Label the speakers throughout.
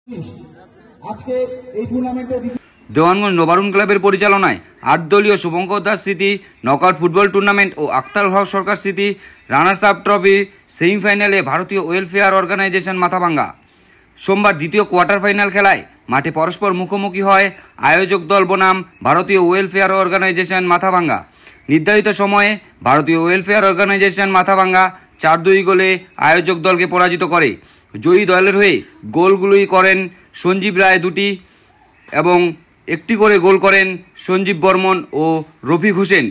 Speaker 1: আজকে এই টুর্নামেন্টে
Speaker 2: দেওয়ানগঞ্জ নবারুণ ক্লাবের পরিচালনায় ৮ দলীয় শুভঙ্কর দাস স্মৃতি নকআউট ফুটবল টুর্নামেন্ট ও আক্তার হক সরকার স্মৃতি রানার্স আপ ট্রফি সেমিফাইনালে ভারতীয় ওয়েলফেয়ার অর্গানাইজেশন মাথাভাঙ্গা। সোমবার দ্বিতীয় কোয়ার্টার ফাইনাল খেলায় মাঠে পরস্পর মুখোমুখি হয় আয়োজক দল বনাম ভারতীয় ওয়েলফেয়ার অর্গানাইজেশন মাথাভাঙ্গা। নির্ধারিত সময়ে ভারতীয় ওয়েলফেয়ার অর্গানাইজেশন মাথাভাঙ্গা ৪-২ গোলে আয়োজক দলকে পরাজিত করে। জয়ী দলের হয়ে গোলগুলোই করেন সঞ্জীব রায় ২টি এবং ১টি করে গোল করেন সঞ্জীব বর্মন ও রফিক হোসেন।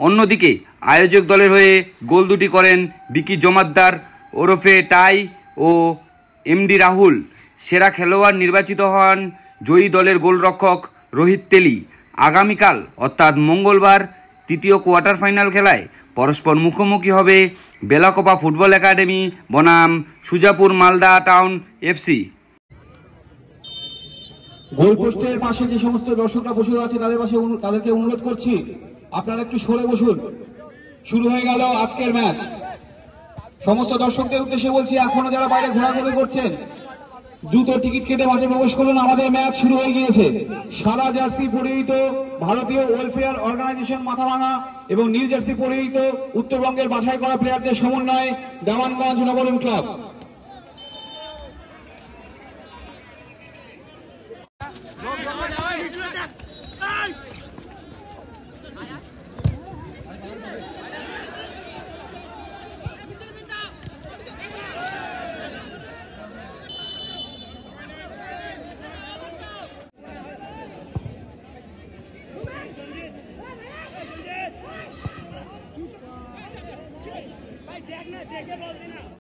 Speaker 2: অন্যদিকে আয়োজক দলের হয়ে গোল ২টি করেন বিকি জমাদ্দার ওরফে টাই ও এমডি রাহুল। সেরা খেলোয়াড় নির্বাচিত হন জয়ী দলের গোলরক্ষক রোহিত তেলি। আগামীকাল অর্থাৎ মঙ্গলবার তৃতীয় কোয়ার্টার ফাইনাল খেলায় পরস্পর মুখোমুখি হবে বেলাকোপা ফুটবল একাডেমি বনাম সুজাপুর মালদা টাউন এফসি।
Speaker 1: গোলপোস্টের পাশে যে সমস্ত দর্শকরা বসে আছে তাদেরকে অনুরোধ করছি আপনারা একটু সরে বসুন। শুরু হয়ে গেল আজকের ম্যাচ। সমস্ত দর্শকদের উদ্দেশ্যে বলছি, এখনো যারা বাইরে ঘোরাঘুরি করছেন দ্রুত টিকিট কেটে মাঠে প্রবেশ করুন। আমাদের ম্যাচ শুরু হয়ে গিয়েছে। সাদা জার্সি পরিহিত ভারতীয় ওয়েলফেয়ার অর্গানাইজেশন মাথাভাঙ্গা এবং নীল জার্সি পরিহিত উত্তরবঙ্গের বাছাই করা প্লেয়ারদের সমন্বয়ে দেওয়ানগঞ্জ নবরুণ ক্লাব।